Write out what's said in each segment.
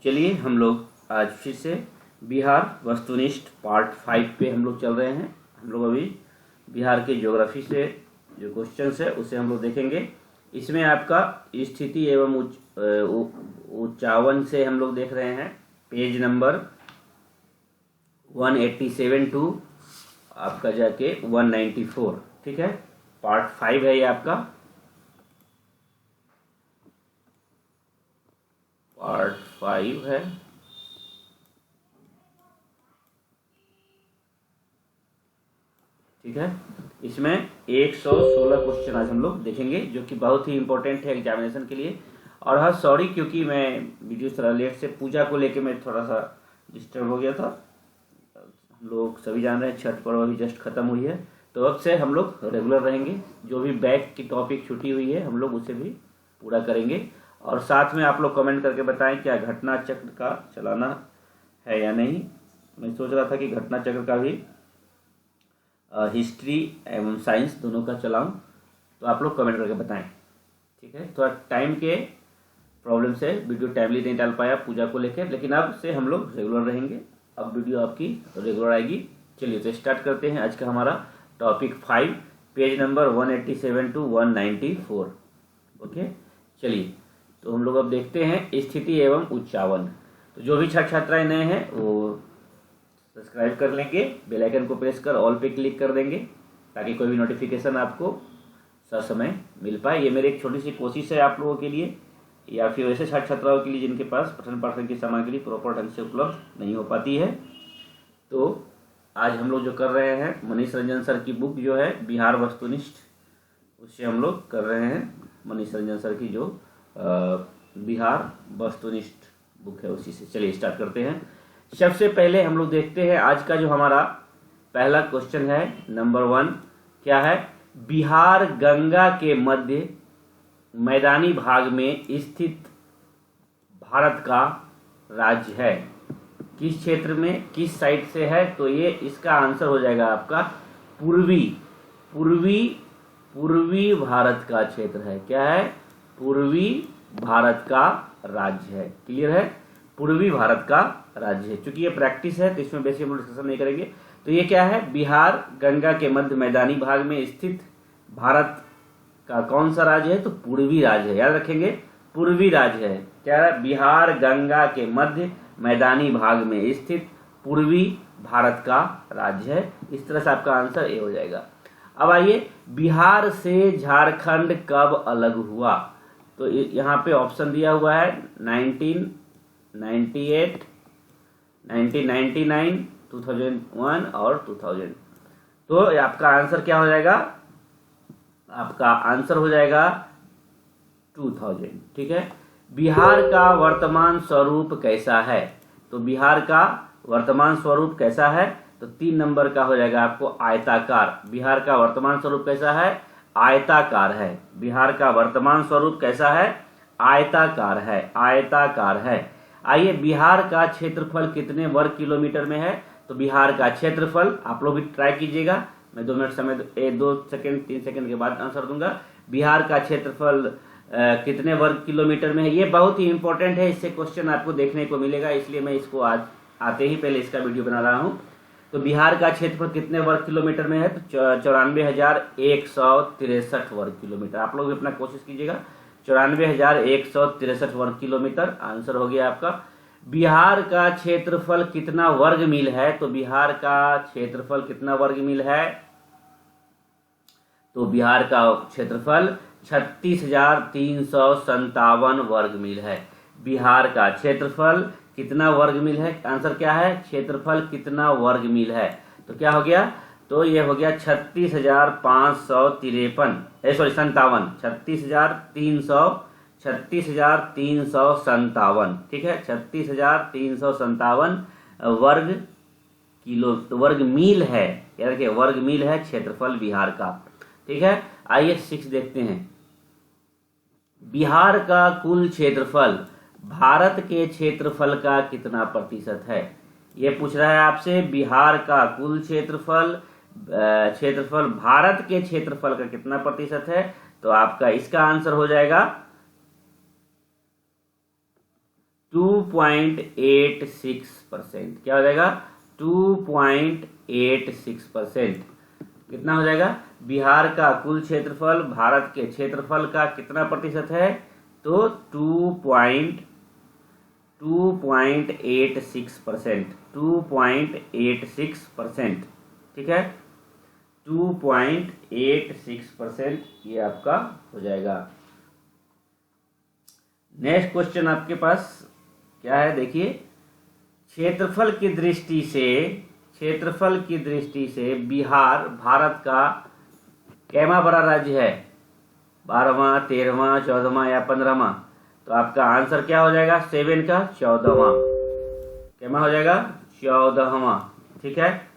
चलिए हम लोग आज फिर से बिहार वस्तुनिष्ठ पार्ट 5 पे हम लोग चल रहे हैं। हम लोग अभी बिहार के ज्योग्राफी से जो क्वेश्चंस है उसे हम लोग देखेंगे। इसमें आपका स्थिति एवं उच्चावन से हम लोग देख रहे हैं पेज नंबर 187 टू आपका जाके 194। ठीक है, पार्ट 5 है ये आपका, पार्ट 5 है। ठीक है, इसमें 116 क्वेश्चन आज हम लोग देखेंगे जो कि बहुत ही इंपॉर्टेंट है एग्जामिनेशन के लिए। और हाँ सॉरी, क्योंकि मैं वीडियो थोड़ा लेट से पूजा को लेके मैं थोड़ा सा डिस्टर्ब हो गया था। हम लोग सभी जान रहे हैं छठ पर्व अभी जस्ट खत्म हुई है, तो अब से हम लोग रेगुलर रहेंगे। जो भी बैक की टॉपिक छुट्टी हुई है हम लोग उसे भी पूरा करेंगे। और साथ में आप लोग कमेंट करके बताएं क्या घटना चक्र का चलाना है या नहीं। मैं सोच रहा था कि घटना चक्र का भी हिस्ट्री एवं साइंस दोनों का चलाऊं, तो आप लोग कमेंट करके बताएं। ठीक है, थोड़ा टाइम के प्रॉब्लम से वीडियो टाइमली नहीं डाल पाया पूजा को लेकर, लेकिन अब से हम लोग रेगुलर रहेंगे। अब वीडियो आपकी रेगुलर आएगी। चलिए तो स्टार्ट करते हैं आज का हमारा topic 5, page number 187 to 194। Okay, चलिए तो हम लोग अब देखते हैं स्थिति एवं उच्चावन। तो जो भी छात्र छात्राएं नए हैं वो सब्सक्राइब कर लेंगे, बेल आइकन को प्रेस कर ऑल पे क्लिक कर देंगे ताकि कोई भी नोटिफिकेशन आपको ससमय मिल पाए। ये मेरी एक छोटी सी कोशिश है आप लोगों के लिए, या फिर ऐसे छात्र छात्राओं के लिए जिनके पास पठन पाठन की सामग्री प्रॉपर ढंग से उपलब्ध नहीं हो पाती है। तो आज हम लोग जो कर रहे हैं मनीष रंजन सर की बुक जो है बिहार वस्तुनिष्ठ, उससे हम लोग कर रहे हैं। मनीष रंजन सर की जो बिहार वस्तुनिष्ठ बुक है उसी से। चलिए स्टार्ट करते हैं। सबसे पहले हम लोग देखते हैं आज का जो हमारा पहला क्वेश्चन है नंबर 1 क्या है। बिहार गंगा के मध्य मैदानी भाग में स्थित भारत का राज्य है। किस क्षेत्र में, किस साइड से है, तो ये इसका आंसर हो जाएगा आपका पूर्वी भारत का क्षेत्र है। क्या है? पूर्वी भारत का राज्य है। क्लियर है? पूर्वी भारत का राज्य है। चूंकि ये प्रैक्टिस है तो इसमें बेसिक हम डिस्कशन नहीं करेंगे। तो ये क्या है? बिहार गंगा के मध्य मैदानी भाग में स्थित भारत का कौन सा राज्य है? तो पूर्वी राज्य है। याद रखेंगे, पूर्वी राज्य है। क्या है? बिहार गंगा के मध्य मैदानी भाग में स्थित पूर्वी भारत का राज्य है। इस तरह से आपका आंसर ए हो जाएगा। अब आइए, बिहार से झारखंड कब अलग हुआ? तो यहाँ पे ऑप्शन दिया हुआ है 1998, 1999, 2001 और 2000। तो आपका आंसर क्या हो जाएगा? आपका आंसर हो जाएगा 2000। ठीक है। बिहार का वर्तमान स्वरूप कैसा है? तो बिहार का वर्तमान स्वरूप कैसा है? तो 3 नंबर का हो जाएगा आपको आयताकार। बिहार का वर्तमान स्वरूप कैसा है? आयताकार है। बिहार का वर्तमान स्वरूप कैसा है? आयताकार है। आयताकार है। आइए, बिहार का क्षेत्रफल कितने वर्ग किलोमीटर में है? तो बिहार का क्षेत्रफल, आप लोग भी ट्राई कीजिएगा, मैं 2 मिनट समय 2 सेकंड 3 सेकंड के बाद आंसर दूंगा। बिहार का क्षेत्रफल कितने वर्ग किलोमीटर में है? ये बहुत ही इंपॉर्टेंट है, इससे क्वेश्चन आपको देखने को मिलेगा, इसलिए मैं इसको आज आते ही पहले इसका वीडियो बना रहा हूँ। तो बिहार का क्षेत्रफल कितने वर्ग किलोमीटर में है? तो 94,163 वर्ग किलोमीटर। आप लोग भी अपना कोशिश कीजिएगा। 94,163 वर्ग किलोमीटर आंसर हो गया आपका। बिहार का क्षेत्रफल कितना वर्ग मील है? तो बिहार का क्षेत्रफल कितना वर्ग मील है? तो बिहार का क्षेत्रफल 36,357 वर्ग मील है। बिहार का क्षेत्रफल कितना वर्ग मील है? आंसर क्या है? क्षेत्रफल कितना वर्ग मील है? तो क्या हो गया? तो ये हो गया 36,553 57। 36,357। ठीक है, 36,357 वर्ग मील है। याद रखिए, वर्ग मील है क्षेत्रफल बिहार का। ठीक है, आइए 6 देखते हैं। बिहार का कुल क्षेत्रफल भारत के क्षेत्रफल का कितना प्रतिशत है? ये पूछ रहा है आपसे। बिहार का कुल क्षेत्रफल भारत के क्षेत्रफल का कितना प्रतिशत है? तो आपका इसका आंसर हो जाएगा 2.86%। क्या हो जाएगा? 2.86%। कितना हो जाएगा? बिहार का कुल क्षेत्रफल भारत के क्षेत्रफल का कितना प्रतिशत है? तो 2.86%। 2.86%। ठीक है, 2.86% ये आपका हो जाएगा। नेक्स्ट क्वेश्चन आपके पास क्या है, देखिए। क्षेत्रफल की दृष्टि से बिहार भारत का कैमा बड़ा राज्य है? 12वां, 13वां, 14वां या 15वां? तो आपका आंसर क्या हो जाएगा? 7 का 14वां। कैमा हो जाएगा? 14वां। ठीक है,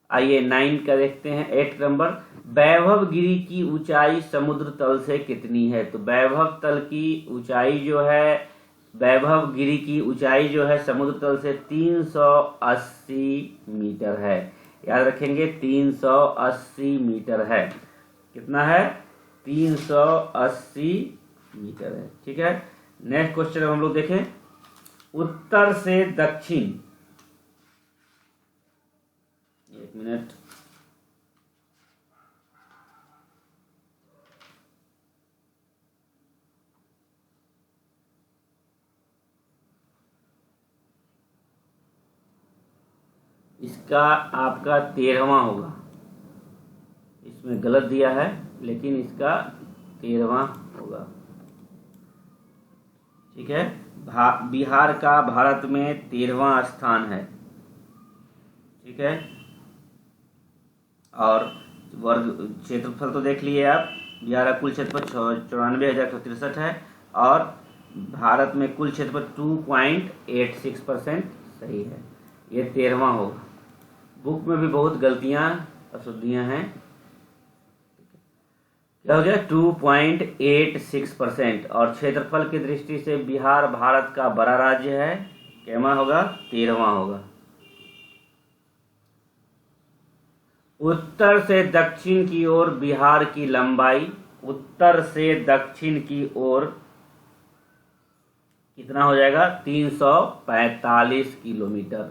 आइए 9 का देखते हैं। 8 नंबर, वैभव गिरी की ऊंचाई समुद्र तल से कितनी है? तो वैभव गिरी की ऊंचाई जो है समुद्र तल से 380 मीटर है। याद रखेंगे, 380 मीटर है। कितना है? 380 मीटर है। ठीक है, नेक्स्ट क्वेश्चन हम लोग देखें। उत्तर से दक्षिण, एक मिनट, इसका आपका 13वां होगा। इसमें गलत दिया है, लेकिन इसका 13वां होगा। ठीक है, बिहार का भारत में 13वां स्थान है। ठीक है, और वर्ग क्षेत्रफल तो देख लिए आप। बिहार का कुल क्षेत्रफल 94,163 है और भारत में कुल क्षेत्रफल 2.86% सही है। ये 13वां होगा। बुक में भी बहुत गलतियां अशुद्धियां हैं। क्या हो गया? 2.86%। और क्षेत्रफल की दृष्टि से बिहार भारत का बड़ा राज्य है। कैमा होगा? 13वां होगा। उत्तर से दक्षिण की ओर बिहार की लंबाई, उत्तर से दक्षिण की ओर कितना हो जाएगा? 345 किलोमीटर।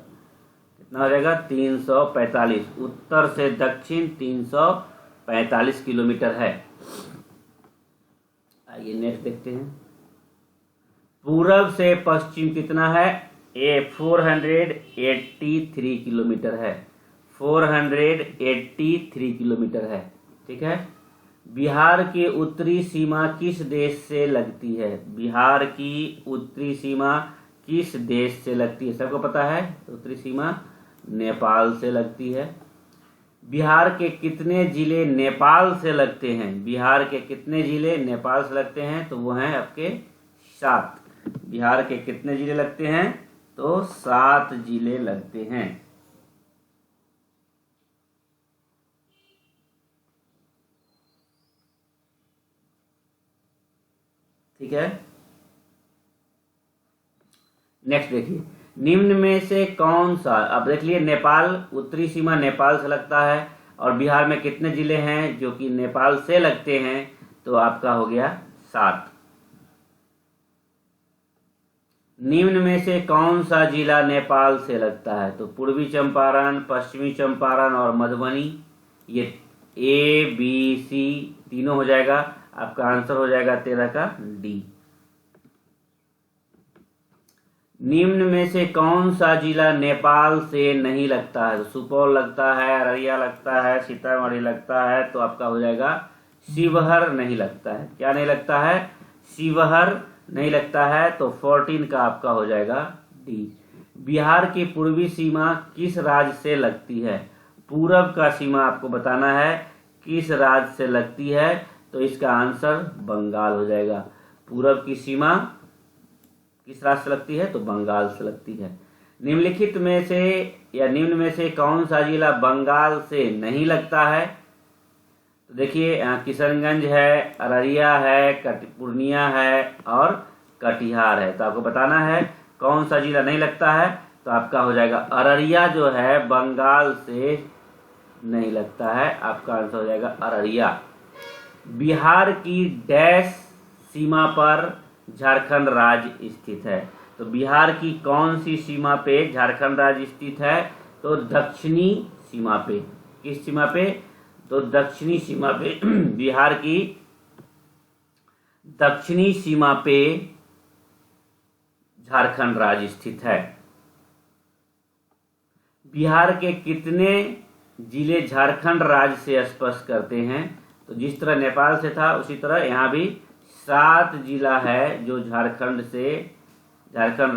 कितना हो जाएगा? 345। उत्तर से दक्षिण 345 किलोमीटर है। आइए नेक्स्ट देखते हैं। पूरब से पश्चिम कितना है? 483 किलोमीटर है। 483 किलोमीटर है। ठीक है, बिहार की उत्तरी सीमा किस देश से लगती है? बिहार की उत्तरी सीमा किस देश से लगती है? सबको पता है, उत्तरी सीमा नेपाल से लगती है। बिहार के कितने जिले नेपाल से लगते हैं? बिहार के कितने जिले नेपाल से लगते हैं? तो वो हैं आपके 7। बिहार के कितने जिले लगते हैं? तो 7 जिले लगते हैं। ठीक है, नेक्स्ट देखिए। निम्न में से कौन सा, अब देख लिए, नेपाल, उत्तरी सीमा नेपाल से लगता है और बिहार में कितने जिले हैं जो कि नेपाल से लगते हैं? तो आपका हो गया 7। निम्न में से कौन सा जिला नेपाल से लगता है? तो पूर्वी चंपारण, पश्चिमी चंपारण और मधुबनी। ये A, B, C तीनों हो जाएगा। आपका आंसर हो जाएगा 13 का D। निम्न में से कौन सा जिला नेपाल से नहीं लगता है? तो सुपौल लगता है, अररिया लगता है, सीतामढ़ी लगता है। तो आपका हो जाएगा शिवहर नहीं लगता है। क्या नहीं लगता है? शिवहर नहीं लगता है। तो 14 का आपका हो जाएगा D। बिहार की पूर्वी सीमा किस राज्य से लगती है? पूरब का सीमा आपको बताना है किस राज्य से लगती है। तो इसका आंसर बंगाल हो जाएगा। पूरब की सीमा किस राज्य से लगती है? तो बंगाल से लगती है। निम्नलिखित में से या निम्न में से कौन सा जिला बंगाल से नहीं लगता है? तो देखिए, किशनगंज है, अररिया है, पूर्णिया है और कटिहार है। तो आपको बताना है कौन सा जिला नहीं लगता है। तो आपका हो जाएगा अररिया जो है बंगाल से नहीं लगता है। आपका आंसर हो जाएगा अररिया। बिहार की डैश सीमा पर झारखंड राज्य स्थित है? तो बिहार की कौन सी सीमा पे झारखंड राज्य स्थित है? तो दक्षिणी सीमा पे। किस सीमा पे? तो दक्षिणी सीमा पे बिहार की दक्षिणी सीमा पे झारखंड राज्य स्थित है। बिहार के कितने जिले झारखंड राज्य से स्पर्श करते हैं? तो जिस तरह नेपाल से था उसी तरह यहाँ भी 7 जिला है जो झारखंड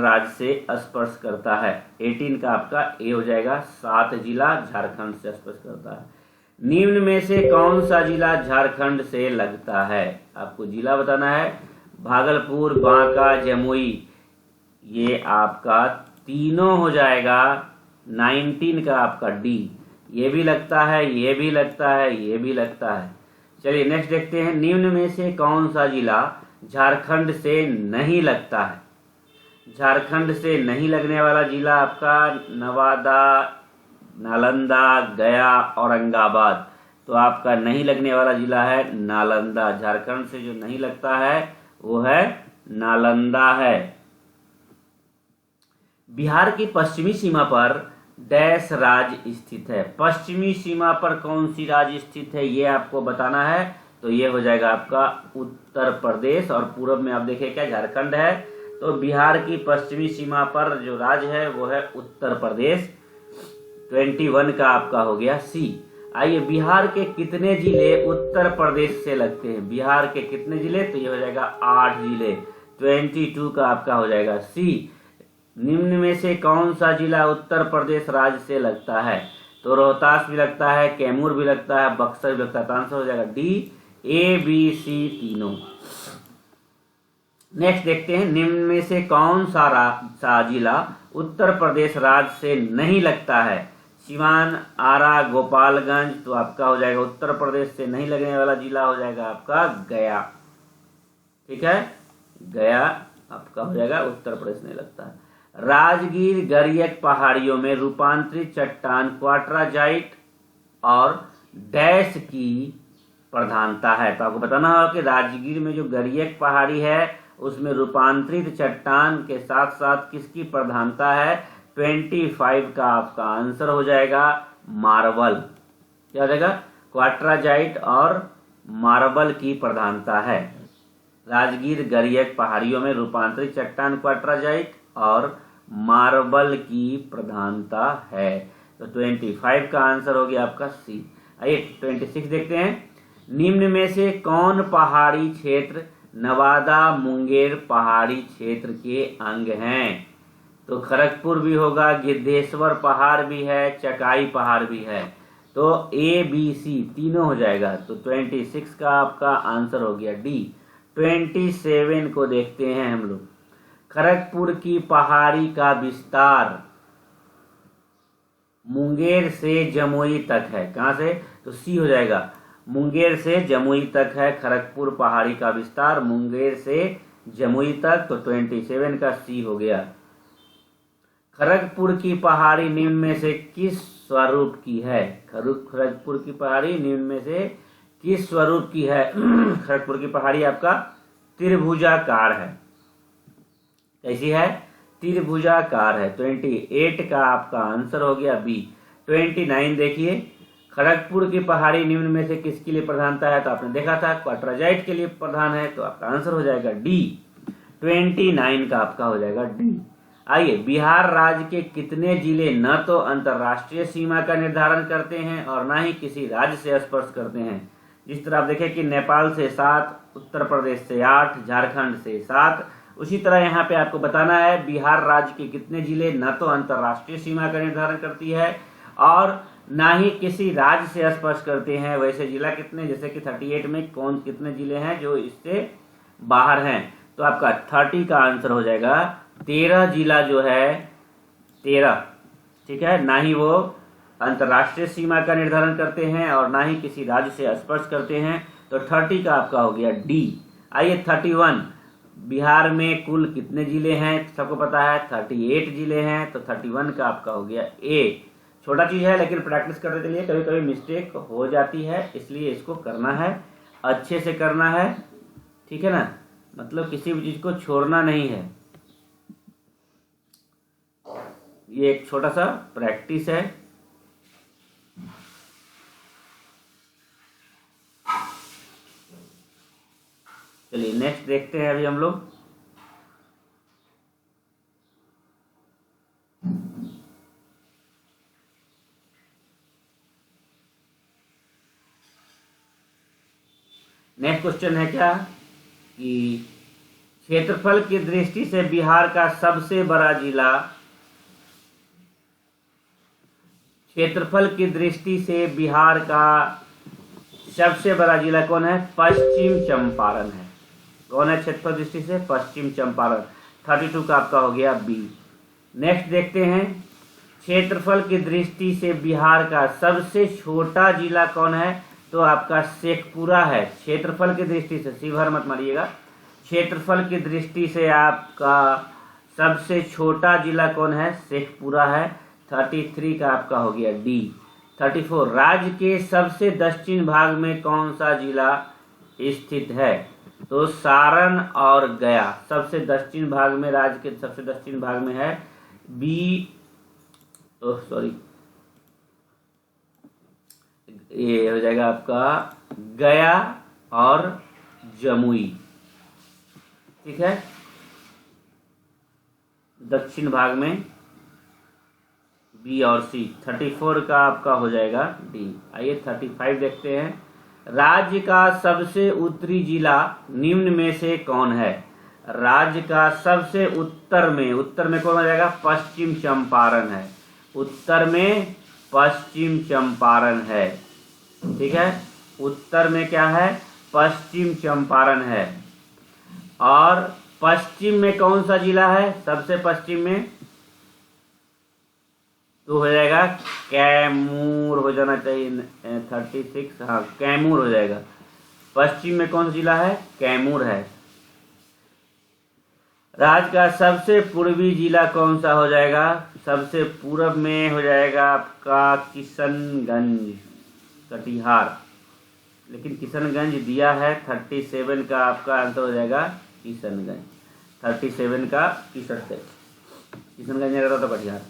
राज्य से स्पर्श करता है। 18 का आपका ए हो जाएगा, 7 जिला झारखंड से स्पर्श करता है। निम्न में से कौन सा जिला झारखंड से लगता है? आपको जिला बताना है। भागलपुर, बांका, जमुई, ये आपका तीनों हो जाएगा। 19 का आपका डी। ये भी लगता है, ये भी लगता है, ये भी लगता है। चलिए नेक्स्ट देखते हैं। निम्न में से कौन सा जिला झारखंड से नहीं लगता है? झारखंड से नहीं लगने वाला जिला आपका नवादा, नालंदा, गया, औरंगाबाद। तो आपका नहीं लगने वाला जिला है नालंदा। झारखंड से जो नहीं लगता है वो है नालंदा है। बिहार की पश्चिमी सीमा पर डैश राज्य स्थित है। पश्चिमी सीमा पर कौन सी राज्य स्थित है ये आपको बताना है। तो ये हो जाएगा आपका उत्तर प्रदेश। और पूर्व में आप देखिए क्या झारखंड है। तो बिहार की पश्चिमी सीमा पर जो राज्य है वो है उत्तर प्रदेश। 21 का आपका हो गया सी। आइए, बिहार के कितने जिले उत्तर प्रदेश से लगते हैं? बिहार के कितने जिले? तो ये हो जाएगा 8 जिले। 22 का आपका हो जाएगा सी। निम्न में से कौन सा जिला उत्तर प्रदेश राज्य से लगता है? तो रोहतास भी लगता है, कैमूर भी लगता है, बक्सर भी लगता है। तो आंसर हो जाएगा डी, ए, बी, सी तीनों। नेक्स्ट देखते हैं। निम्न में से कौन सा जिला उत्तर प्रदेश राज्य से नहीं लगता है? सिवान, आरा, गोपालगंज। तो आपका हो जाएगा उत्तर प्रदेश से नहीं लगने वाला जिला हो जाएगा आपका गया। ठीक है, गया आपका हो जाएगा उत्तर प्रदेश नहीं लगता है। राजगीर गरियक पहाड़ियों में रूपांतरित चट्टान क्वार्टराजाइट और डैश की प्रधानता है। तो आपको बताना होगा कि राजगीर में जो गरियक पहाड़ी है उसमें रूपांतरित चट्टान के साथ साथ किसकी प्रधानता है? 25 का आपका आंसर हो जाएगा मार्बल। क्या हो जाएगा? क्वार्टराजाइट और मार्बल की प्रधानता है। राजगीर गरियक पहाड़ियों में रूपांतरित चट्टान क्वार्टराजाइट और मार्बल की प्रधानता है। तो 25 का आंसर हो गया आपका सी। आइए 26 देखते हैं। निम्न में से कौन पहाड़ी क्षेत्र नवादा मुंगेर पहाड़ी क्षेत्र के अंग हैं? तो खड़गपुर भी होगा, गिद्धेश्वर पहाड़ भी है, चकाई पहाड़ भी है। तो ए, बी, सी तीनों हो जाएगा। तो 26 का आपका आंसर हो गया डी। 27 को देखते हैं हम लोग। खड़गपुर की पहाड़ी का विस्तार मुंगेर से जमुई तक है। कहां से? तो सी हो जाएगा। मुंगेर से जमुई तक है खड़गपुर पहाड़ी का विस्तार, मुंगेर से जमुई तक। तो 27 का सी हो गया। खड़गपुर की पहाड़ी निम्न में से किस स्वरूप की है? खड़गपुर की पहाड़ी निम्न में से किस स्वरूप की है? खड़गपुर की पहाड़ी आपका त्रिभुजाकार है। कैसी है? त्रिभुजाकार है। 28 का आपका आंसर हो गया बी। 29 देखिए। खड़गपुर की पहाड़ी निम्न में से किसके लिए प्रधानता है? तो आपने देखा था क्वार्टराजाइट के लिए प्रधान है। तो आपका आंसर हो जाएगा डी। 29 का आपका हो जाएगा डी। आइए, बिहार राज्य के कितने जिले न तो अंतरराष्ट्रीय सीमा का निर्धारण करते हैं और न ही किसी राज्य से स्पर्श करते हैं? जिस तरह आप देखें कि नेपाल से 7, उत्तर प्रदेश से 8, झारखंड से 7। उसी तरह यहाँ पे आपको बताना है बिहार राज्य के कितने जिले न तो अंतरराष्ट्रीय सीमा का निर्धारण करती है और ना ही किसी राज्य से स्पर्श करते हैं। वैसे जिला कितने, जैसे कि 38 में कौन कितने जिले हैं जो इससे बाहर हैं? तो आपका 30 का आंसर हो जाएगा 13 जिला जो है 13। ठीक है, ना ही वो अंतरराष्ट्रीय सीमा का निर्धारण करते हैं और ना ही किसी राज्य से स्पर्श करते हैं। तो 30 का आपका हो गया डी। आइए 31। बिहार में कुल कितने जिले हैं? सबको पता है 38 जिले हैं। तो 31 का आपका हो गया ए। छोटा चीज है लेकिन प्रैक्टिस करने के लिए कभी कभी मिस्टेक हो जाती है, इसलिए इसको करना है, अच्छे से करना है। ठीक है ना, मतलब किसी भी चीज को छोड़ना नहीं है। ये एक छोटा सा प्रैक्टिस है। चलिए नेक्स्ट देखते हैं अभी हम लोग। नेक्स्ट क्वेश्चन है क्या कि क्षेत्रफल की दृष्टि से बिहार का सबसे बड़ा जिला, क्षेत्रफल की दृष्टि से बिहार का सबसे बड़ा जिला कौन है? पश्चिम चंपारण है। कौन है क्षेत्रफल दृष्टि से? पश्चिम चंपारण। 32 का आपका हो गया बी। नेक्स्ट देखते हैं, क्षेत्रफल की दृष्टि से बिहार का सबसे छोटा जिला कौन है? तो आपका शेखपुरा है। क्षेत्रफल की दृष्टि से, शिवहर मत मारिएगा, क्षेत्रफल की दृष्टि से आपका सबसे छोटा जिला कौन है? शेखपुरा है। 33 का आपका हो गया डी। 34, राज्य के सबसे दक्षिण भाग में कौन सा जिला स्थित है? तो सारण और गया सबसे दक्षिण भाग में, राज्य के सबसे दक्षिण भाग में है बी। तो सॉरी, ये हो जाएगा आपका गया और जमुई। ठीक है, दक्षिण भाग में बी और सी। 34 का आपका हो जाएगा डी। आइए 35 देखते हैं, राज्य का सबसे उत्तरी जिला निम्न में से कौन है? राज्य का सबसे उत्तर में कौन हो जाएगा? पश्चिम चंपारण है। उत्तर में पश्चिम चंपारण है। ठीक है, उत्तर में क्या है? पश्चिम चंपारण है। और पश्चिम में कौन सा जिला है? सबसे पश्चिम में तो हो जाएगा कैमूर, हो जाना चाहिए 36। हाँ, कैमूर हो जाएगा। पश्चिम में कौन सा जिला है? कैमूर है। राज्य का सबसे पूर्वी जिला कौन सा हो जाएगा? सबसे पूर्व में हो जाएगा आपका किशनगंज, कटिहार। लेकिन किशनगंज दिया है। 37 का आपका आंसर हो जाएगा किशनगंज। 37 का किशनगंज अगर तो कटिहार।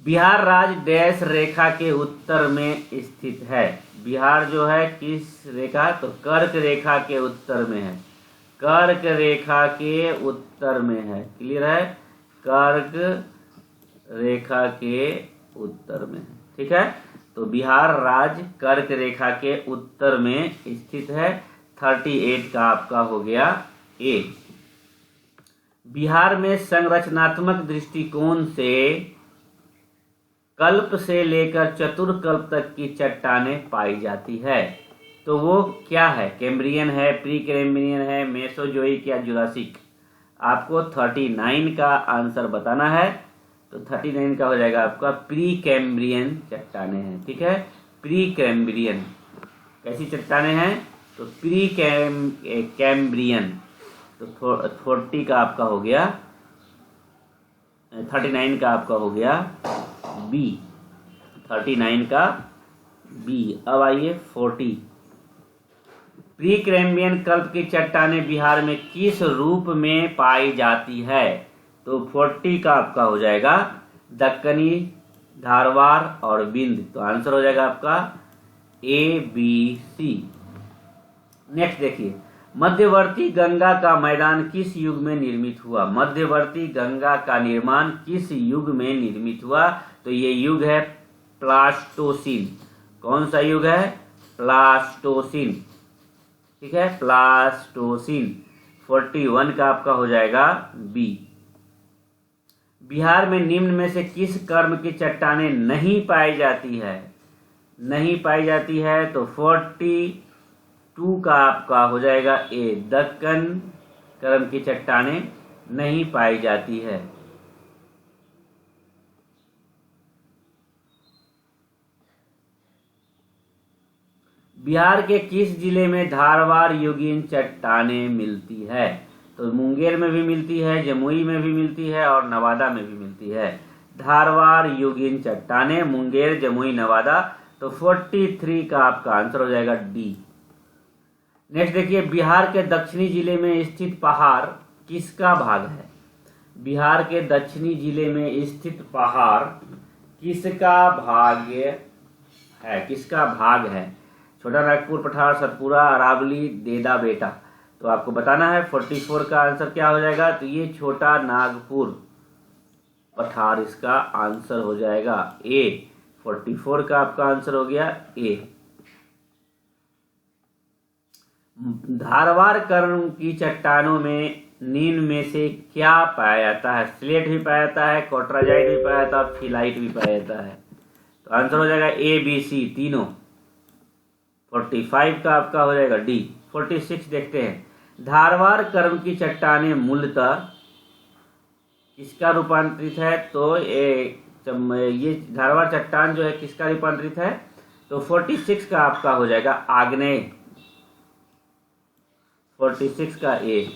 बिहार राज्य डैश रेखा के उत्तर में स्थित है। बिहार जो है किस रेखा? तो कर्क रेखा के उत्तर में है। कर्क रेखा के उत्तर में है। क्लियर है? कर्क रेखा के उत्तर में है। ठीक है, तो बिहार राज्य कर्क रेखा के उत्तर में स्थित है। 38 का आपका हो गया ए। बिहार में संरचनात्मक दृष्टिकोण से कल्प से लेकर चतुर्कल्प तक की चट्टानें पाई जाती है। तो वो क्या है? कैम्ब्रियन है, प्री कैम्ब्रियन है, मेसोजोइक या जुरासिक? आपको 39 का आंसर बताना है। तो 39 का हो जाएगा आपका प्री कैम्ब्रियन चट्टानें हैं। ठीक है, प्री कैम्ब्रियन कैसी चट्टानें हैं? तो प्री कैम्ब्रियन। तो 40 का आपका हो गया, 39 का आपका हो गया बी। 39 का बी। अब आइए 40, प्री कैम्ब्रियन कल्प की चट्टानें बिहार में किस रूप में पाई जाती है? तो 40 का आपका हो जाएगा दक्कनी, धारवाड़ और विंध्य। तो आंसर हो जाएगा आपका ए बी सी। नेक्स्ट देखिए, मध्यवर्ती गंगा का मैदान किस युग में निर्मित हुआ? मध्यवर्ती गंगा का निर्माण किस युग में निर्मित हुआ? तो ये युग है प्लास्टोसीन। कौन सा युग है? प्लास्टोसीन। ठीक है, प्लास्टोसीन। 41 का आपका हो जाएगा बी। बिहार में निम्न में से किस कर्म की चट्टानें नहीं पाई जाती है? नहीं पाई जाती है तो 42 का आपका हो जाएगा ए। दक्कन कर्म की चट्टानें नहीं पाई जाती है। बिहार के किस जिले में धारवाड़ युगीन चट्टानें मिलती है? तो मुंगेर में भी मिलती है, जमुई में भी मिलती है और नवादा में भी मिलती है। धारवाड़ युगीन चट्टानें, मुंगेर, जमुई, नवादा। तो 43 का आपका आंसर हो जाएगा डी। नेक्स्ट देखिए, बिहार के दक्षिणी जिले में स्थित पहाड़ किसका भाग है? बिहार के दक्षिणी जिले में स्थित पहाड़ किसका भाग्य है, किसका भाग है? छोटा नागपुर, पठार, सतपुरा, अरावली, देदा बेटा। तो आपको बताना है 44 का आंसर क्या हो जाएगा। तो ये छोटा नागपुर पठार इसका आंसर हो जाएगा ए। 44 का आपका आंसर हो गया ए। धारवाड़ कर्म की चट्टानों में निम्न में से क्या पाया जाता है? स्लेट भी पाया जाता है, कोटराजाइट भी पाया जाता है, फिलाइट भी पाया जाता है। तो आंसर हो जाएगा ए बी सी तीनों। 45 का आपका हो जाएगा डी। 46 देखते हैं। धारवाड़ कर्म की चट्टानें मूलतः किसका रूपांतरित है? तो ये धारवाड़ चट्टान जो है किसका रूपांतरित है? तो 46 का आपका हो जाएगा आग्नेय। 46 का ए।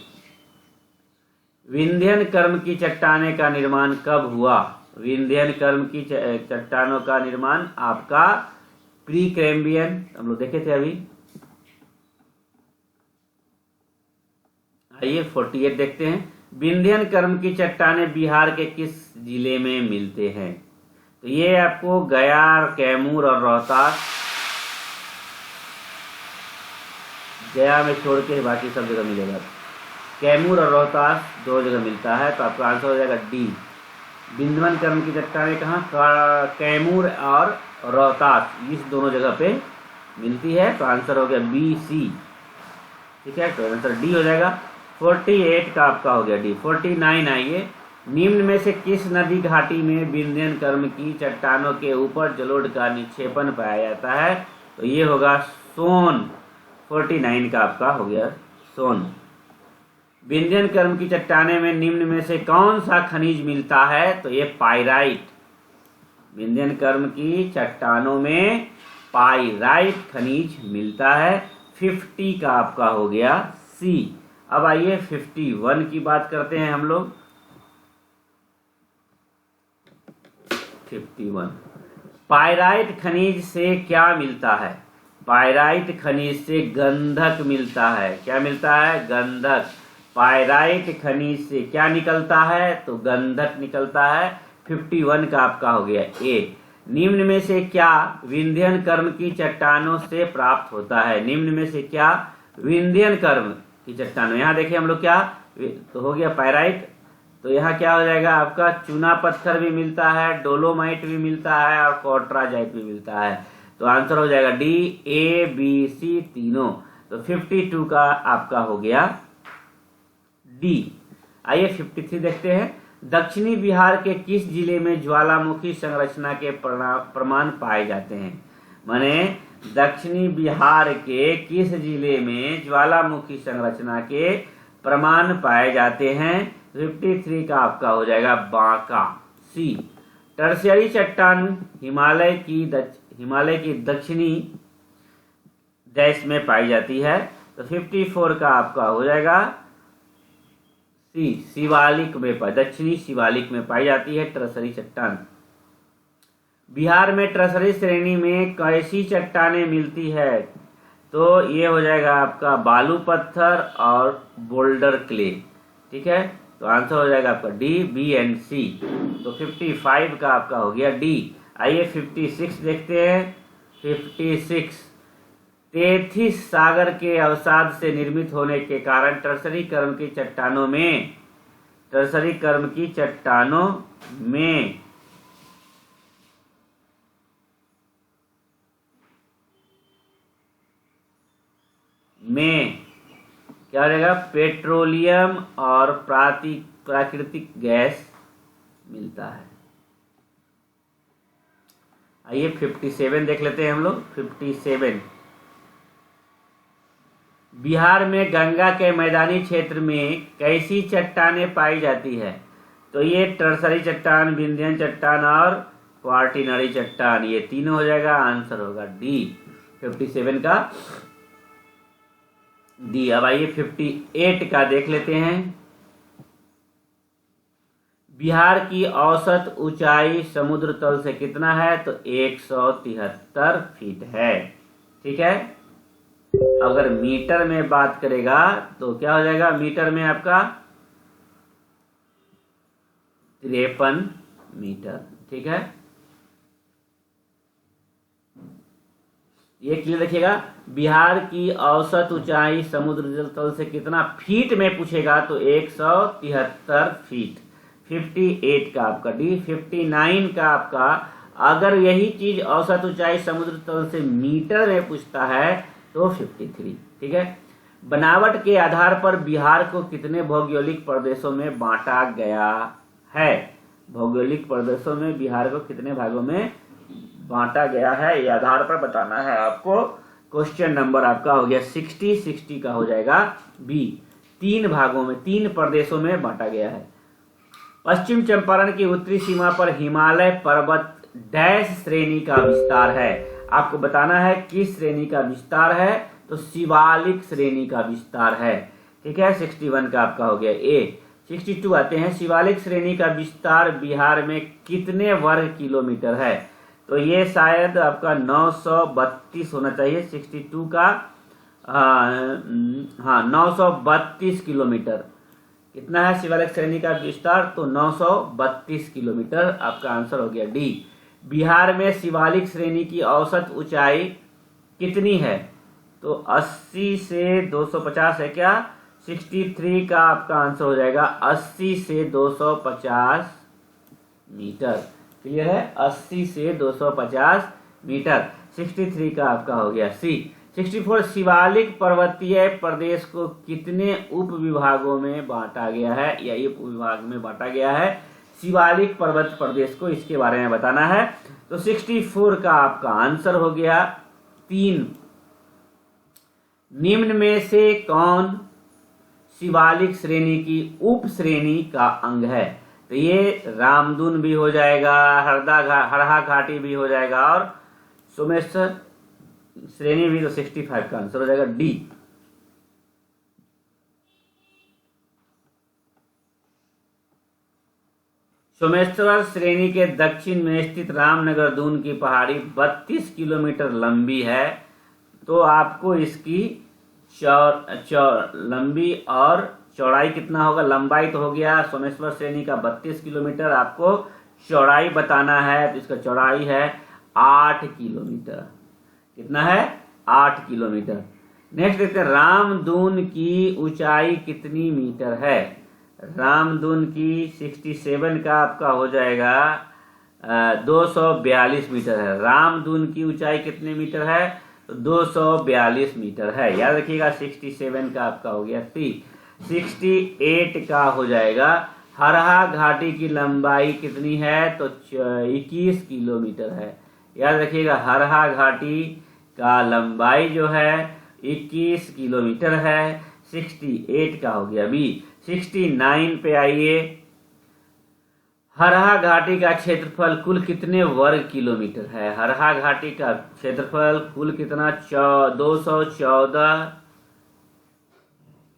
विंध्यन कर्म की चट्टाने का निर्माण कब हुआ? विंध्यन कर्म की चट्टानों का निर्माण आपका प्री कैम्ब्रियन, हम लोग देखे थे अभी। आइए 48 देखते हैं। विंध्यन कर्म की चट्टानें बिहार के किस जिले में मिलते हैं? तो ये आपको गया, कैमूर और रोहतास, गया में छोड़ के बाकी सब जगह मिलेगा। कैमूर और रोहतास दो जगह मिलता है। तो आपका आंसर हो जाएगा डी। विंध्यन कर्म की चट्टानें कहाँ? कैमूर और रोहतास, इस दोनों जगह पे मिलती है। तो आंसर हो गया बी सी। ठीक है, तो आंसर डी हो जाएगा। 48 का आपका हो गया डी। 49 आइए। निम्न में से किस नदी घाटी में विंध्यन कर्म की चट्टानों के ऊपर जलोढ़ का निक्षेपण पाया जाता है? तो ये होगा सोन। 49 का आपका हो गया सोन। विंध्यन कर्म की चट्टाने में निम्न में से कौन सा खनिज मिलता है? तो ये पाइराइट। विंध्यन कर्म की चट्टानों में पाइराइट खनिज मिलता है। 50 का आपका हो गया सी। अब आइए 51 की बात करते हैं हम लोग। 51 पाइराइट खनिज से क्या मिलता है? पाइराइट खनिज से गंधक मिलता है। क्या मिलता है? गंधक। पाइराइट खनिज से क्या निकलता है? तो गंधक निकलता है। 51 का आपका हो गया ए। निम्न में से क्या विंध्यन कर्म की चट्टानों से प्राप्त होता है? निम्न में से क्या विंध्यन कर्म की चट्टानों, यहाँ देखिए हम लोग क्या तो हो गया पाइराइट। तो यहाँ क्या हो जाएगा आपका? चूना पत्थर भी मिलता है, डोलोमाइट भी मिलता है और कोटराजाइट भी मिलता है। तो आंसर हो जाएगा डी, ए बी सी तीनों। तो 52 का आपका हो गया डी। आइए 53 देखते हैं। दक्षिणी बिहार के किस जिले में ज्वालामुखी संरचना के प्रमाण पाए जाते हैं? माने दक्षिणी बिहार के किस जिले में ज्वालामुखी संरचना के प्रमाण पाए जाते हैं? 53 का आपका हो जाएगा बांका सी। टर्शियरी चट्टान हिमालय की दक्षिणी देश में पाई जाती है। तो 54 का आपका हो जाएगा सी। शिवालिक में दक्षिणी शिवालिक में पाई जाती है टर्शियरी चट्टान। बिहार में टर्शियरी श्रेणी में कैसी चट्टानें मिलती है? तो ये हो जाएगा आपका बालू पत्थर और बोल्डर क्ले। ठीक है, तो आंसर हो जाएगा आपका डी, बी एंड सी। तो 55 का आपका हो गया डी। आइए 56 देखते हैं। 56 तेथिस सागर के अवसाद से निर्मित होने के कारण टर्शियरी कर्म की चट्टानों में क्या हो जाएगा? पेट्रोलियम और प्राकृतिक गैस मिलता है। आइए 57 देख लेते हैं हम लोग। 57 बिहार में गंगा के मैदानी क्षेत्र में कैसी चट्टानें पाई जाती है? तो ये टर्शियरी चट्टान, विंध्यन चट्टान और क्वार्टिनरी चट्टान, ये तीनों हो जाएगा। आंसर होगा डी। 57 का डी। अब आइए 58 का देख लेते हैं। बिहार की औसत ऊंचाई समुद्र तल से कितना है? तो 173 फीट है। ठीक है, अगर मीटर में बात करेगा तो क्या हो जाएगा? मीटर में आपका 53 मीटर। ठीक है, ये क्लियर रखिएगा। बिहार की औसत ऊंचाई समुद्र जल तल से कितना फीट में पूछेगा तो 173 फीट। 58 का आपका डी, 59 का आपका। अगर यही चीज औसत ऊंचाई समुद्र तल से मीटर में पूछता है तो 53। ठीक है, बनावट के आधार पर बिहार को कितने भौगोलिक प्रदेशों में बांटा गया है? भौगोलिक प्रदेशों में बिहार को कितने भागों में बांटा गया है, ये आधार पर बताना है आपको। क्वेश्चन नंबर आपका हो गया 60 का हो जाएगा बी। 3 भागों में, 3 प्रदेशों में बांटा गया है। पश्चिम चंपारण की उत्तरी सीमा पर हिमालय पर्वत डैश श्रेणी का विस्तार है। आपको बताना है किस श्रेणी का विस्तार है, तो शिवालिक श्रेणी का विस्तार है। ठीक है, 61 का आपका हो गया ए। 62 आते हैं, शिवालिक श्रेणी का विस्तार बिहार में कितने वर्ग किलोमीटर है? तो ये शायद आपका 932 होना चाहिए। 62 का हाँ 932 किलोमीटर। कितना है शिवालिक श्रेणी का विस्तार? तो 932 किलोमीटर। आपका आंसर हो गया डी। बिहार में शिवालिक श्रेणी की औसत ऊंचाई कितनी है? तो 80 से 250 है क्या? 63 का आपका आंसर हो जाएगा 80 से 250 मीटर। क्लियर है, 80 से 250 मीटर। 63 का आपका हो गया सी। 64 शिवालिक पर्वतीय प्रदेश को कितने उप विभागों में बांटा गया है, या उप विभाग में बांटा गया है शिवालिक पर्वत प्रदेश को, इसके बारे में बताना है। तो 64 का आपका आंसर हो गया 3। निम्न में से कौन शिवालिक श्रेणी की उप श्रेणी का अंग है? तो ये रामदून भी हो जाएगा, हरहा घाटी भी हो जाएगा, और सोमेश्वर श्रेणी भी। तो 65 का आंसर हो जाएगा डी। सोमेश्वर श्रेणी के दक्षिण में स्थित रामनगर दून की पहाड़ी 32 किलोमीटर लंबी है। तो आपको इसकी लंबी और चौड़ाई कितना होगा? लंबाई तो हो गया सोमेश्वर श्रेणी का 32 किलोमीटर, आपको चौड़ाई बताना है। तो इसका चौड़ाई है 8 किलोमीटर। कितना है? 8 किलोमीटर। नेक्स्ट देखते हैं, रामदून की ऊंचाई कितनी मीटर है? रामदून की 67 का आपका हो जाएगा 242 मीटर है। रामदून की ऊंचाई कितने मीटर है? तो 242 मीटर है। याद रखिएगा 67 का आपका हो गया सी। 68 का हो जाएगा हरहा घाटी की लंबाई कितनी है? तो 21 किलोमीटर है। याद रखिएगा हरहा घाटी का लंबाई जो है 21 किलोमीटर है। 68 का हो गया बी। 69 पे आइए, हरहा घाटी का क्षेत्रफल कुल कितने वर्ग किलोमीटर है? हरहा घाटी का क्षेत्रफल कुल कितना? 214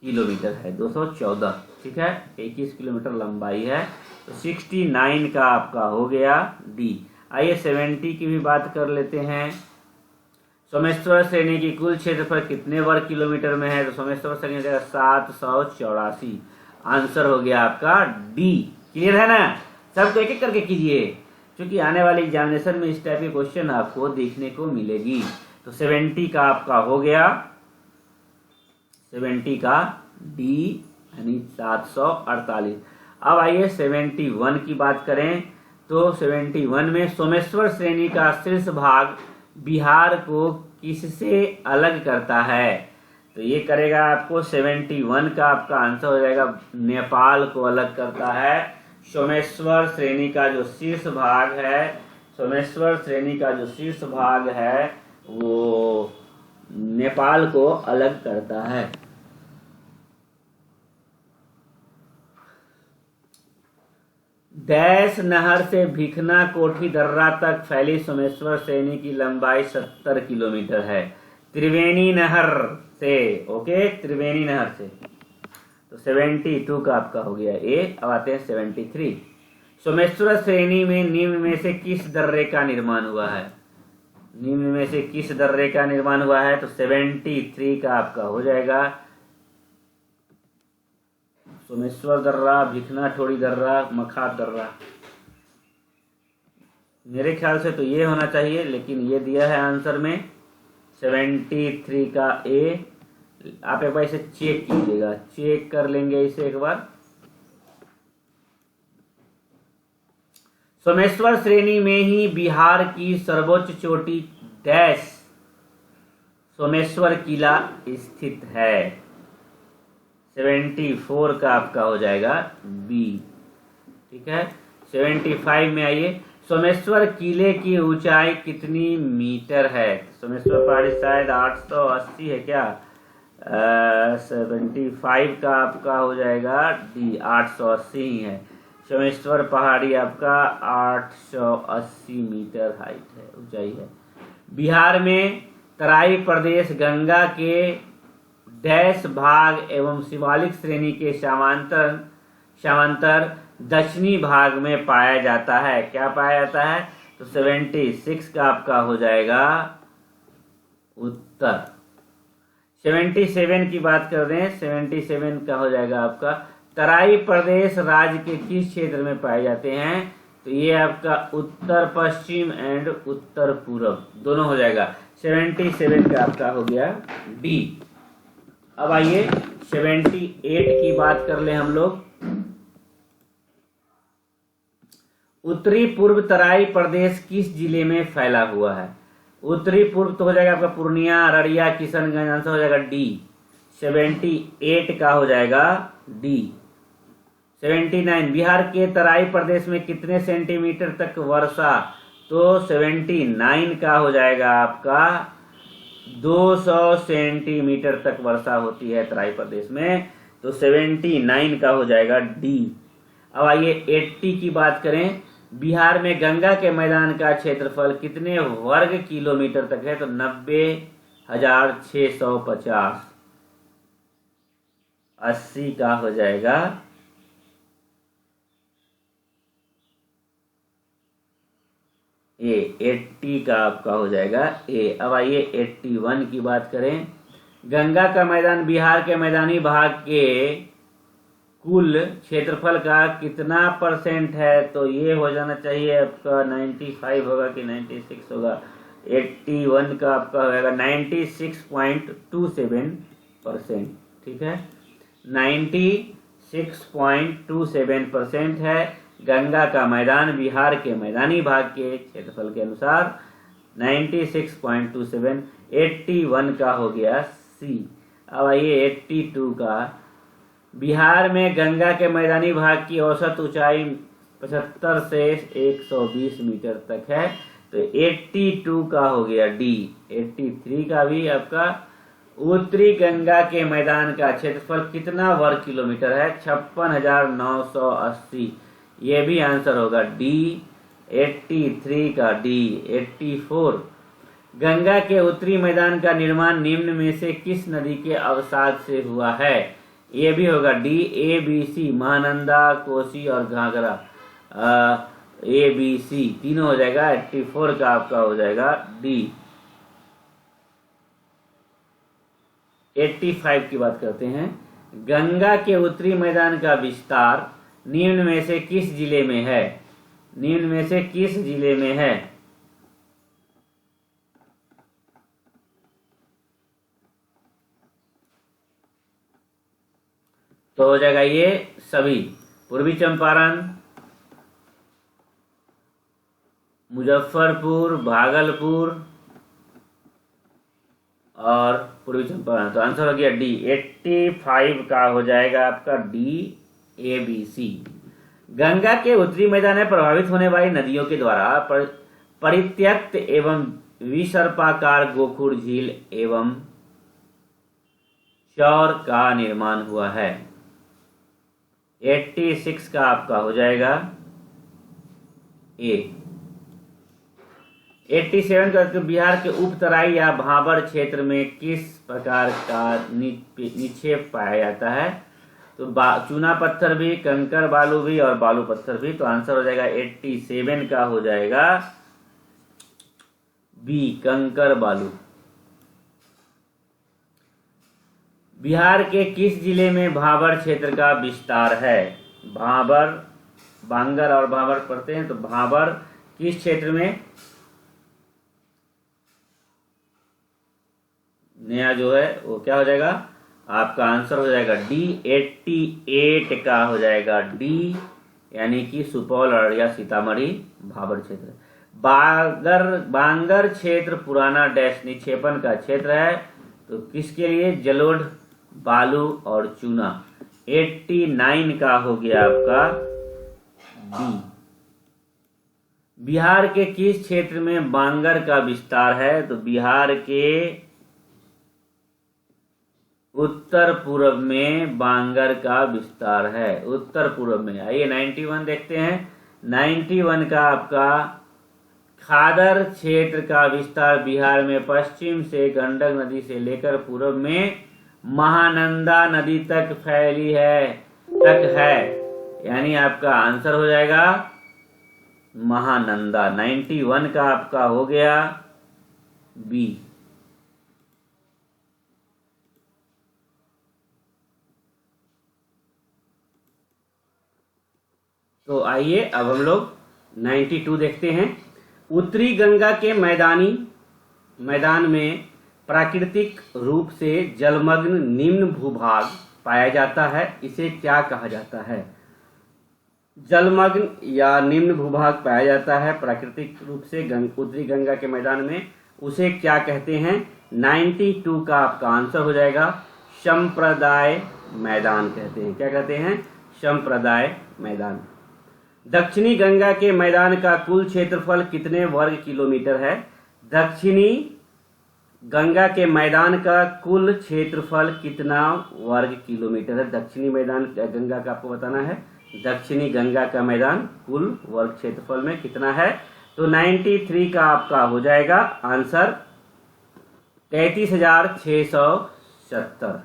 किलोमीटर है। 214। ठीक है, 21 किलोमीटर लंबाई है। तो 69 का आपका हो गया डी। आइए 70 की भी बात कर लेते हैं। सोमेश्वर श्रेणी की कुल क्षेत्रफल कितने वर्ग किलोमीटर में है? तो सोमेश्वर श्रेणी 784। आंसर हो गया आपका डी। क्लियर है ना? सबको एक एक करके कीजिए, क्योंकि आने वाले एग्जामिनेशन में इस टाइप के क्वेश्चन आपको देखने को मिलेगी। तो 70 का आपका हो गया 70 का डी, यानी 748। अब आइए 71 की बात करें। तो 71 में सोमेश्वर श्रेणी का शीर्ष भाग बिहार को किससे अलग करता है? तो ये करेगा आपको 71 का आपका आंसर हो जाएगा नेपाल को अलग करता है। सोमेश्वर श्रेणी का जो शीर्ष भाग है, सोमेश्वर श्रेणी का जो शीर्ष भाग है वो नेपाल को अलग करता है। डैश नहर से भिखना कोठी दर्रा तक फैली सोमेश्वर श्रेणी की लंबाई 70 किलोमीटर है। त्रिवेणी नहर से, ओके, त्रिवेणी नहर से। तो 72 का आपका हो गया ए। अब आते हैं 73। सोमेश्वर श्रेणी में निम्न में से किस दर्रे का निर्माण हुआ है? निम्न में से किस दर्रे का निर्माण हुआ है? तो 73 का आपका हो जाएगा सोमेश्वर दर्रा, भिखना ठोड़ी दर्रा, मखार दर्रा। मेरे ख्याल से तो ये होना चाहिए, लेकिन ये दिया है आंसर में 73 का ए। आप एक बार इसे चेक कीजिएगा, चेक कर लेंगे इसे एक बार। सोमेश्वर श्रेणी में ही बिहार की सर्वोच्च चोटी डैश सोमेश्वर किला स्थित है। 74 का आपका हो जाएगा बी। ठीक है, 75 में आइए। सोमेश्वर किले की ऊंचाई कितनी मीटर है? सोमेश्वर पहाड़ी शायद 880 है क्या? 75 का आपका हो जाएगा डी, 880 ही है। सोमेश्वर पहाड़ी आपका 880 मीटर हाइट है, ऊंचाई है। बिहार में तराई प्रदेश गंगा के डैश भाग एवं शिवालिक श्रेणी के समांतर दक्षिणी भाग में पाया जाता है। क्या पाया जाता है? तो 76 का आपका हो जाएगा उत्तर। 77 की बात कर रहे हैं, 77 का हो जाएगा आपका तराई प्रदेश राज्य के किस क्षेत्र में पाए जाते हैं? तो ये आपका उत्तर पश्चिम एंड उत्तर पूर्व दोनों हो जाएगा। 77 का आपका हो गया डी। अब आइए 78 की बात कर ले हम लोग। उत्तरी पूर्व तराई प्रदेश किस जिले में फैला हुआ है? उत्तरी पूर्व तो हो जाएगा आपका पूर्णिया, अररिया, किशनगंज। आंसर हो जाएगा डी। 78 का हो जाएगा डी। 79 बिहार के तराई प्रदेश में कितने सेंटीमीटर तक वर्षा? तो 79 का हो जाएगा आपका 200 सेंटीमीटर तक वर्षा होती है तराई प्रदेश में। तो 79 का हो जाएगा डी। अब आइए 80 की बात करें। बिहार में गंगा के मैदान का क्षेत्रफल कितने वर्ग किलोमीटर तक है? तो 90,650। 80 का हो जाएगा ए। 80 का आपका हो जाएगा ए। अब आइए 81 की बात करें। गंगा का मैदान बिहार के मैदानी भाग के कुल क्षेत्रफल का कितना परसेंट है? तो ये हो जाना चाहिए आपका 95 होगा कि 96 होगा। 81 का आपका होगा 96.27%। ठीक है, 96.27% है गंगा का मैदान बिहार के मैदानी भाग के क्षेत्रफल के अनुसार 96.27। 81 का हो गया सी। अब आइए 82 का। बिहार में गंगा के मैदानी भाग की औसत ऊंचाई 75 से 120 मीटर तक है। तो 82 का हो गया डी। 83 का भी आपका उत्तरी गंगा के मैदान का क्षेत्रफल कितना वर्ग किलोमीटर है? 56,980। ये भी आंसर होगा डी। 83 का डी। 84 गंगा के उत्तरी मैदान का निर्माण निम्न में से किस नदी के अवसाद से हुआ है? ये भी होगा D. A B C, Mahananda, Kosi और घाघरा। ए बी सी तीनों हो जाएगा। 84 का आपका हो जाएगा डी। 85 की बात करते हैं। गंगा के उत्तरी मैदान का विस्तार निम्न में से किस जिले में है? निम्न में से किस जिले में है? तो हो जाएगा ये सभी। पूर्वी चंपारण, मुजफ्फरपुर, भागलपुर और पूर्वी चंपारण। तो आंसर हो गया डी। 85 का हो जाएगा आपका D, A B C. Ganga के उत्तरी मैदान में प्रभावित होने वाली नदियों के द्वारा परित्यक्त एवं विसर्पाकार गोखुर झील एवं चौर का निर्माण हुआ है। 86 का आपका हो जाएगा ए। 87 का बिहार के उपतराई या भाबर क्षेत्र में किस प्रकार का निक्षेप पाया जाता है? तो चूना पत्थर भी, कंकर बालू भी और बालू पत्थर भी। तो आंसर हो जाएगा 87 का हो जाएगा बी, कंकर बालू। बिहार के किस जिले में भाबर क्षेत्र का विस्तार है? भाबर, बांगर और भाबर पढ़ते हैं, तो भाबर किस क्षेत्र में? नया जो है वो क्या हो जाएगा? आपका आंसर हो जाएगा डी, 88 का हो जाएगा डी, यानी कि सुपौल, अररिया, सीतामढ़ी भाबर क्षेत्र। बांगर क्षेत्र पुराना डैश निक्षेपण का क्षेत्र है, तो किसके लिए? जलोढ़, बालू और चूना। 89 का हो गया आपका डी। बिहार के किस क्षेत्र में बांगर का विस्तार है? तो बिहार के उत्तर पूर्व में बांगर का विस्तार है, उत्तर पूर्व में। आइए 91 देखते हैं। 91 का आपका खादर क्षेत्र का विस्तार बिहार में पश्चिम से गंडक नदी से लेकर पूर्व में महानंदा नदी तक फैली है, यानी आपका आंसर हो जाएगा महानंदा। 91 का आपका हो गया बी। तो आइए अब हम लोग 92 देखते हैं। उत्तरी गंगा के मैदान में प्राकृतिक रूप से जलमग्न निम्न भूभाग पाया जाता है, इसे क्या कहा जाता है? जलमग्न या निम्न भूभाग पाया जाता है प्राकृतिक रूप से उत्तरी गंगा के मैदान में, उसे क्या कहते हैं? 92 का आपका आंसर हो जाएगा संप्रदाय मैदान कहते हैं। क्या कहते हैं? संप्रदाय मैदान। दक्षिणी गंगा के मैदान का कुल क्षेत्रफल कितने वर्ग किलोमीटर है? दक्षिणी गंगा के मैदान का कुल क्षेत्रफल कितना वर्ग किलोमीटर है? दक्षिणी मैदान गंगा का आपको बताना है। दक्षिणी गंगा का मैदान कुल वर्ग क्षेत्रफल में कितना है? तो 93 का आपका हो जाएगा आंसर 33,670।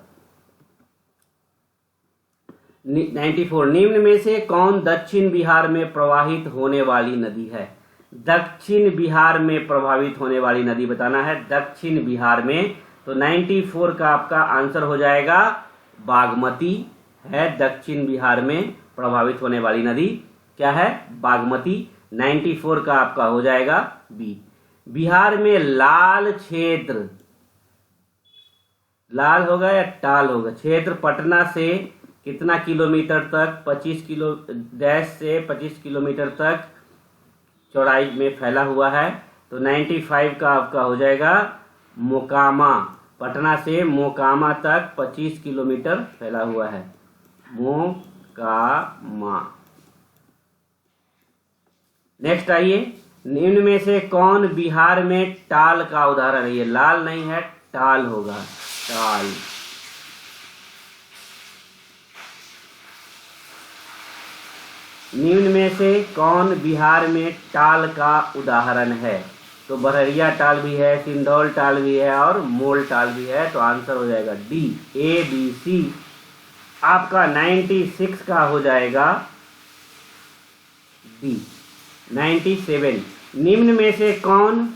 94 निम्न में से कौन दक्षिण बिहार में प्रवाहित होने वाली नदी है? दक्षिण बिहार में प्रभावित होने वाली नदी बताना है, दक्षिण बिहार में। तो 94 का आपका आंसर हो जाएगा बागमती है। दक्षिण बिहार में प्रभावित होने वाली नदी क्या है? बागमती। 94 का आपका हो जाएगा बी। बिहार में लाल क्षेत्र, लाल होगा या टाल होगा? क्षेत्र पटना से कितना किलोमीटर तक? 25 किलोमीटर तक चौड़ाई में फैला हुआ है। तो 95 का आपका हो जाएगा मोकामा। पटना से मोकामा तक 25 किलोमीटर फैला हुआ है, मोकामा। नेक्स्ट आइए, निम्न में से कौन बिहार में टाल का उदाहरण है? ये लाल नहीं है, टाल होगा, टाल। निम्न में से कौन बिहार में टाल का उदाहरण है? तो बरहरिया टाल भी है, सिंधौल टाल भी है और मोल टाल भी है। तो आंसर हो जाएगा डी, ए बी सी। आपका 96 का हो जाएगा डी। 97 निम्न में से कौन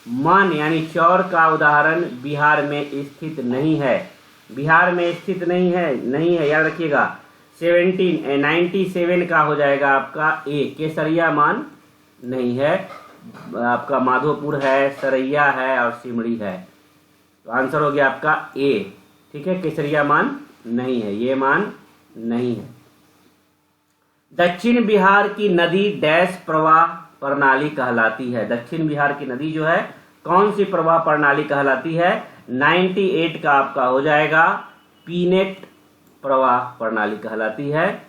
मन यानी चौर का उदाहरण बिहार में स्थित नहीं है? बिहार में स्थित नहीं है, याद रखिएगा। 97 का हो जाएगा आपका ए, केसरिया मान नहीं है, आपका माधोपुर है, सरैया है और सिमड़ी है। तो आंसर हो गया आपका ए, ठीक है। केसरिया मान नहीं है, ये मान नहीं है। दक्षिण बिहार की नदी डैश प्रवाह प्रणाली कहलाती है? दक्षिण बिहार की नदी जो है कौन सी प्रवाह प्रणाली कहलाती है? 98 का आपका हो जाएगा पीनेट प्रवाह प्रणाली कहलाती है,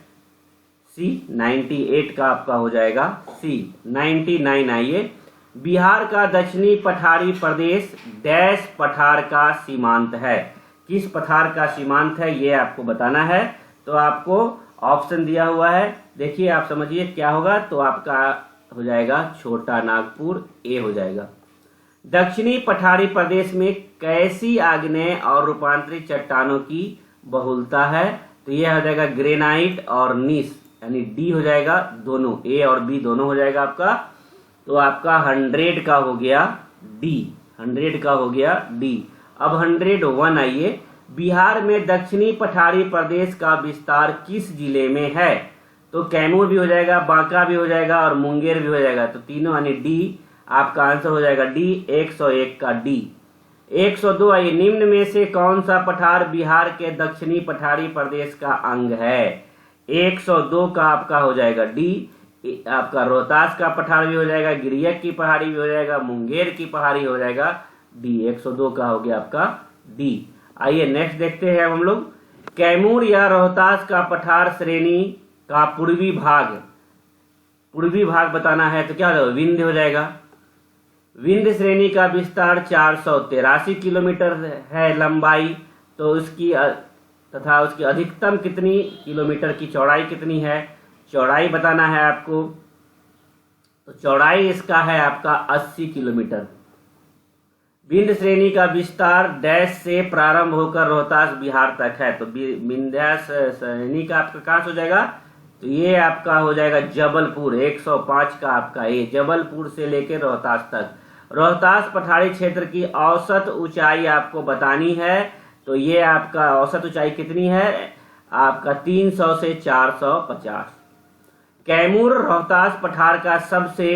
सी। 98 का आपका हो जाएगा सी। 99 आइए, बिहार का दक्षिणी पठारी प्रदेश डैश पठार का सीमांत है? किस पठार का सीमांत है ये आपको बताना है। तो आपको ऑप्शन दिया हुआ है, देखिए आप समझिए क्या होगा। तो आपका हो जाएगा छोटा नागपुर, ए हो जाएगा। दक्षिणी पठारी प्रदेश में कैसी आग्नेय और रूपांतरित चट्टानों की बहुलता है? तो यह हो जाएगा ग्रेनाइट और नीस, यानी डी हो जाएगा, दोनों ए और बी दोनों हो जाएगा आपका। तो आपका 100 का हो गया डी, 100 का हो गया डी। अब 101 आइए, बिहार में दक्षिणी पठारी प्रदेश का विस्तार किस जिले में है? तो कैमूर भी हो जाएगा, बांका भी हो जाएगा और मुंगेर भी हो जाएगा। तो तीनों यानी डी आपका आंसर हो जाएगा डी, 101 का डी। 102 आइए, निम्न में से कौन सा पठार बिहार के दक्षिणी पठारी प्रदेश का अंग है? 102 का आपका हो जाएगा डी। आपका रोहतास का पठार भी हो जाएगा, गिरियक की पहाड़ी भी हो जाएगा, मुंगेर की पहाड़ी हो जाएगा डी। 102 का हो गया आपका डी। आइए नेक्स्ट देखते हैं हम लोग। कैमूर या रोहतास का पठार श्रेणी का पूर्वी भाग बताना है तो क्या हो जाएगा? विंध्य हो जाएगा। विंध्य श्रेणी का विस्तार 483 किलोमीटर है लंबाई, तो उसकी तथा उसकी अधिकतम कितनी किलोमीटर की चौड़ाई कितनी है? चौड़ाई बताना है आपको, तो चौड़ाई इसका है आपका 80 किलोमीटर। विंध्य श्रेणी का विस्तार डैश से प्रारंभ होकर रोहतास बिहार तक है, तो विंध्य श्रेणी का आपका कहां से हो जाएगा? तो ये आपका हो जाएगा जबलपुर। 105 का आपका ये जबलपुर से लेकर रोहतास तक। रोहतास पठारी क्षेत्र की औसत ऊंचाई आपको बतानी है, तो ये आपका औसत ऊंचाई कितनी है? आपका 300 से 450। कैमूर रोहतास पठार का सबसे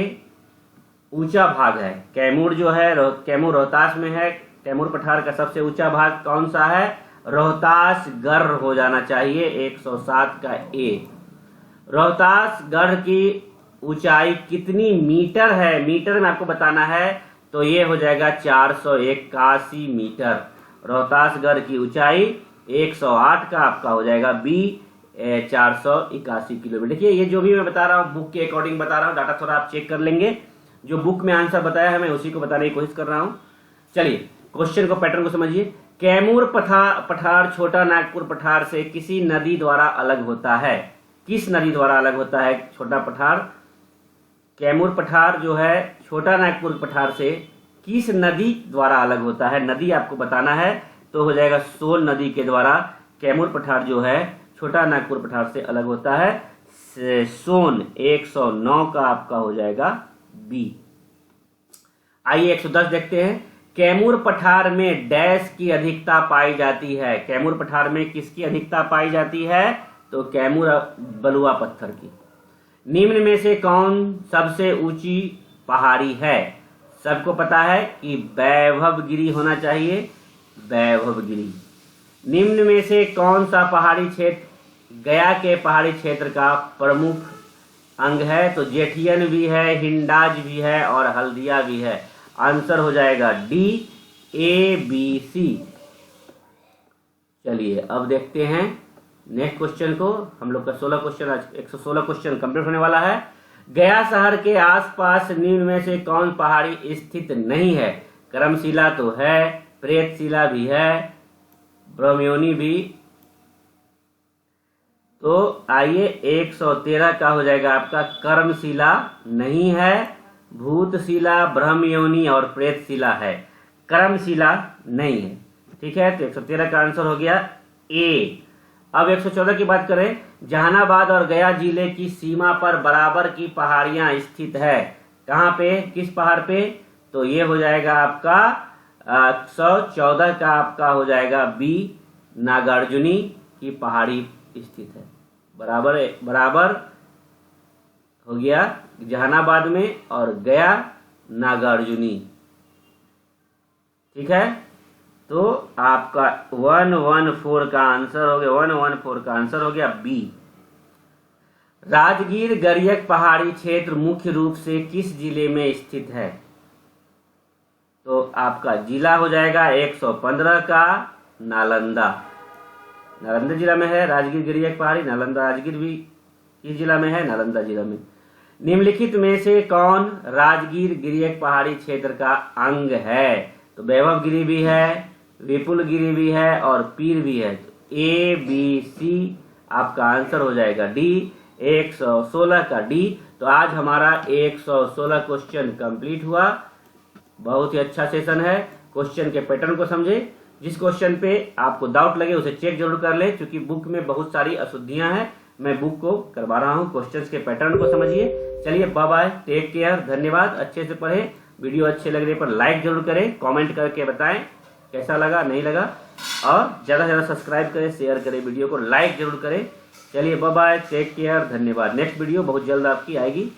ऊंचा भाग है। कैमूर जो है कैमूर रोहतास में है। कैमूर पठार का सबसे ऊंचा भाग कौन सा है? रोहतास गढ़ हो जाना चाहिए, 107 का ए। रोहतास गढ़ की ऊंचाई कितनी मीटर है? मीटर में आपको बताना है, तो ये हो जाएगा 481 मीटर। रोहतास गढ़ की ऊंचाई 108 का आपका हो जाएगा बी, 481 किलोमीटर। देखिए ये जो भी मैं बता रहा हूँ बुक के अकॉर्डिंग बता रहा हूँ, डाटा थोड़ा आप चेक कर लेंगे। जो बुक में आंसर बताया है मैं उसी को बताने की कोशिश कर रहा हूँ। चलिए क्वेश्चन को, पैटर्न को समझिए। कैमूर पठार छोटा नागपुर पठार से किसी नदी द्वारा अलग होता है? किस नदी द्वारा अलग होता है छोटा पठार? कैमूर पठार जो है छोटा नागपुर पठार से किस नदी द्वारा अलग होता है? नदी आपको बताना है, तो हो जाएगा सोन नदी के द्वारा कैमूर पठार जो है छोटा नागपुर पठार से अलग होता है। सोन 109 का आपका हो जाएगा बी। आइए 110 देखते हैं। कैमूर पठार में डैश की अधिकता पाई जाती है? कैमूर पठार में किसकी अधिकता पाई जाती है? तो कैमूर बलुआ पत्थर की। निम्न में से कौन सबसे ऊंची पहाड़ी है? सबको पता है कि वैभवगिरी होना चाहिए, वैभवगिरी। निम्न में से कौन सा पहाड़ी क्षेत्र गया के पहाड़ी क्षेत्र का प्रमुख अंग है? तो जेठियन भी है, हिंडाज भी है और हल्दिया भी है। आंसर हो जाएगा डी, ए बी सी। चलिए अब देखते हैं नेक्स्ट क्वेश्चन को। हम लोग का 16 क्वेश्चन, आज 116 क्वेश्चन कंप्लीट होने वाला है। गया शहर के आसपास निम्न में से कौन पहाड़ी स्थित नहीं है? करमशिला तो है, प्रेतशिला भी है, ब्रह्मयोनी भी। तो आइए 113 का हो जाएगा आपका करमशिला नहीं है, भूतशिला, ब्रह्मयोनी और प्रेतशिला है, करमशिला नहीं है। ठीक है, तो 113 का आंसर हो गया ए। अब 114 की बात करें। जहानाबाद और गया जिले की सीमा पर बराबर की पहाड़ियां स्थित है। कहां पे? किस पहाड़ पे? तो ये हो जाएगा आपका 114 का आपका हो जाएगा बी, नागार्जुनी की पहाड़ी स्थित है। बराबर हो गया जहानाबाद में और गया नागार्जुनी। ठीक है, तो आपका 114 का आंसर हो गया, 114 का आंसर हो गया बी। राजगीर गरियक पहाड़ी क्षेत्र मुख्य रूप से किस जिले में स्थित है? तो आपका जिला हो जाएगा 115 का नालंदा। नालंदा जिला में है राजगीर गरियक पहाड़ी। नालंदा राजगीर भी किस जिला में है? नालंदा जिला में। निम्नलिखित में से कौन राजगीर गरियक पहाड़ी क्षेत्र का अंग है? तो वैभवगिरी भी है, विपुलगिरी भी है और पीर भी है। तो ए बी सी आपका आंसर हो जाएगा डी, 116 का डी। तो आज हमारा 116 क्वेश्चन कंप्लीट हुआ। बहुत ही अच्छा सेशन है। क्वेश्चन के पैटर्न को समझे। जिस क्वेश्चन पे आपको डाउट लगे उसे चेक जरूर कर ले, क्योंकि बुक में बहुत सारी अशुद्धियां हैं। मैं बुक को करवा रहा हूँ। क्वेश्चंस के पैटर्न को समझिए। चलिए बाय बाय, टेक केयर, धन्यवाद। अच्छे से पढ़े। वीडियो अच्छे लगने पर लाइक जरूर करें, कमेंट करके बताएं कैसा लगा नहीं लगा। और ज़्यादा से ज़्यादा सब्सक्राइब करें, शेयर करें, वीडियो को लाइक जरूर करें। चलिए बाय बाय, टेक केयर, धन्यवाद। नेक्स्ट वीडियो बहुत जल्द आपकी आएगी।